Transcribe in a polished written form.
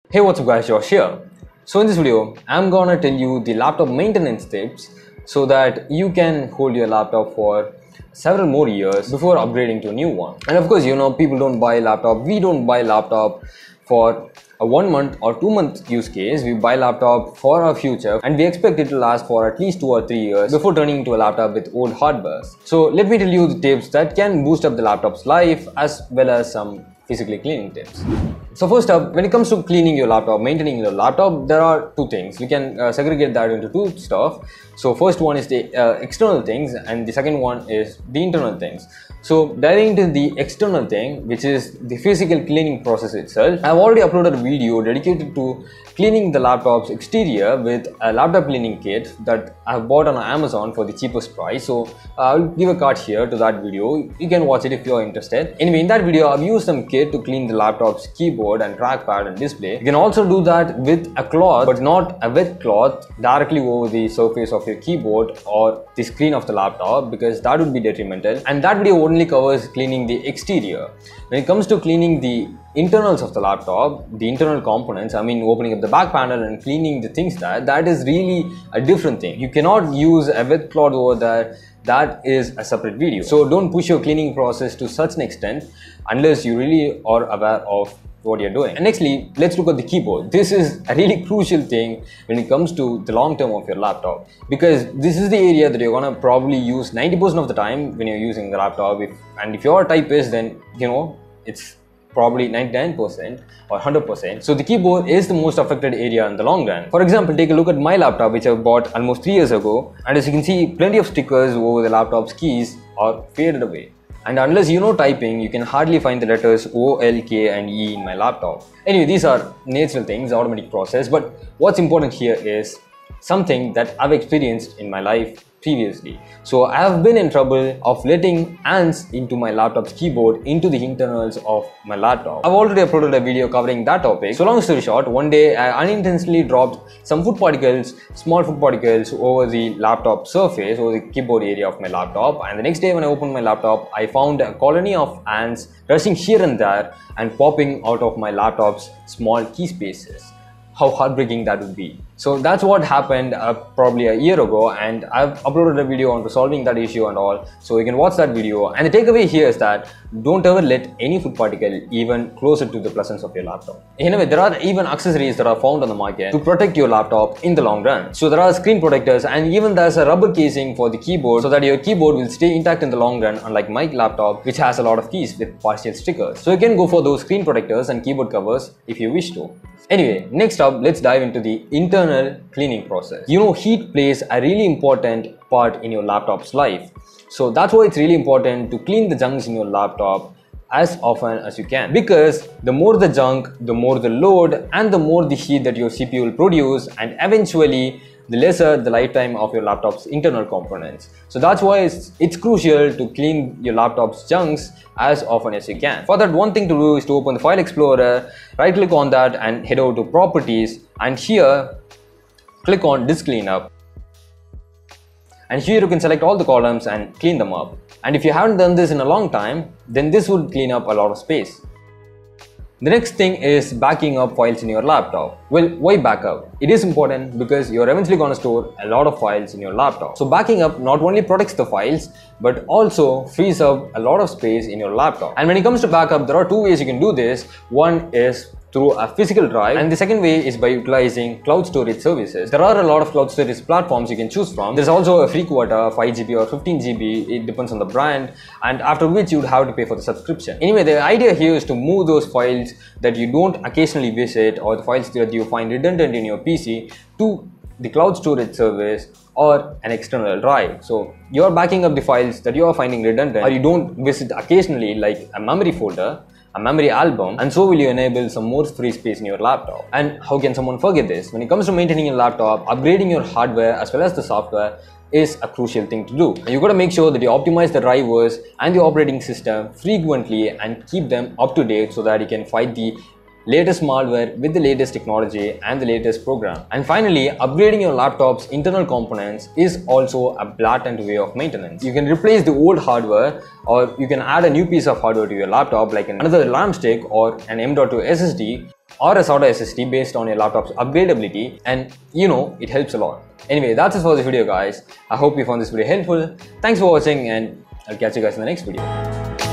Hey, what's up guys, Josh here. So in this video, I'm gonna tell you the laptop maintenance tips so that you can hold your laptop for several more years before upgrading to a new one. And of course, people don't buy laptop. We don't buy laptop for a 1 month or 2 month use case. We buy laptop for our future and we expect it to last for at least 2 or 3 years before turning into a laptop with old hardware. So let me tell you the tips that can boost up the laptop's life as well as some physically cleaning tips. So first up, when it comes to cleaning your laptop, maintaining your laptop, there are two things. We can segregate that into two stuff. So first one is the external things and the second one is the internal things. So diving into the external thing, which is the physical cleaning process itself, I've already uploaded a video dedicated to cleaning the laptop's exterior with a laptop cleaning kit that I've bought on Amazon for the cheapest price. So I'll give a card here to that video. You can watch it if you're interested. Anyway, in that video, I've used some kit to clean the laptop's keyboard and trackpad and display. You can also do that with a cloth, but not a wet cloth directly over the surface of your keyboard or the screen of the laptop, because that would be detrimental. And that video only covers cleaning the exterior. When it comes to cleaning the internals of the laptop, the internal components, I mean opening up the back panel and cleaning the things that is really a different thing. You cannot use a wet cloth over there. That is a separate video. So don't push your cleaning process to such an extent unless you really are aware of what you're doing. And nextly, let's look at the keyboard. This is a really crucial thing when it comes to the long term of your laptop, because this is the area that you're gonna probably use 90% of the time when you're using the laptop. If you're a typist, then it's probably 99% or 100%. So the keyboard is the most affected area in the long run. For example, take a look at my laptop, which I bought almost 3 years ago, and as you can see, plenty of stickers over the laptop's keys are faded away. And unless you know typing, you can hardly find the letters O, L, K and E in my laptop. Anyway, these are natural things, automatic process, but what's important here is something that I've experienced in my life previously. So I have been in trouble of letting ants into my laptop's keyboard, into the internals of my laptop. I've already uploaded a video covering that topic. So long story short, one day I unintentionally dropped some food particles, small food particles over the laptop surface, over the keyboard area of my laptop, and the next day when I opened my laptop, I found a colony of ants rushing here and there and popping out of my laptop's small key spaces. How heartbreaking that would be. So that's what happened probably a year ago, and I've uploaded a video on resolving that issue and all, so you can watch that video. And the takeaway here is that don't ever let any food particle even closer to the presence of your laptop. Anyway, there are even accessories that are found on the market to protect your laptop in the long run. So there are screen protectors, and even there's a rubber casing for the keyboard so that your keyboard will stay intact in the long run, unlike my laptop, which has a lot of keys with partial stickers. So you can go for those screen protectors and keyboard covers if you wish to. Anyway, next up, let's dive into the internal cleaning process. Heat plays a really important part in your laptop's life. So that's why it's really important to clean the junks in your laptop as often as you can, because the more the junk, the more the load and the more the heat that your CPU will produce, and eventually the lesser the lifetime of your laptop's internal components. So that's why it's crucial to clean your laptop's junks as often as you can. For that, one thing to do is to open the File Explorer, right click on that and head over to Properties, and here click on Disk Cleanup. And here you can select all the columns and clean them up. And if you haven't done this in a long time, then this would clean up a lot of space. The next thing is backing up files in your laptop. Well, why backup? It is important because you're eventually going to store a lot of files in your laptop. So backing up not only protects the files, but also frees up a lot of space in your laptop. And when it comes to backup, there are two ways you can do this. One is through a physical drive, and the second way is by utilizing cloud storage services. There are a lot of cloud storage platforms you can choose from. There's also a free quota, 5 GB or 15 GB, it depends on the brand, and after which you would have to pay for the subscription. Anyway, the idea here is to move those files that you don't occasionally visit, or the files that you find redundant in your PC, to the cloud storage service or an external drive. So you're backing up the files that you are finding redundant or you don't visit occasionally, like a memory folder, a memory album, and so will you enable some more free space in your laptop. And how can someone forget this? When it comes to maintaining your laptop, upgrading your hardware as well as the software is a crucial thing to do. And you got to make sure that you optimize the drivers and the operating system frequently and keep them up to date so that you can fight the latest malware with the latest technology and the latest program. And finally, upgrading your laptop's internal components is also a blatant way of maintenance. You can replace the old hardware, or you can add a new piece of hardware to your laptop, like another RAM stick or an M.2 SSD, or a SATA SSD based on your laptop's upgradability, and it helps a lot. Anyway, that's it for this video, guys. I hope you found this video helpful. Thanks for watching, and I'll catch you guys in the next video.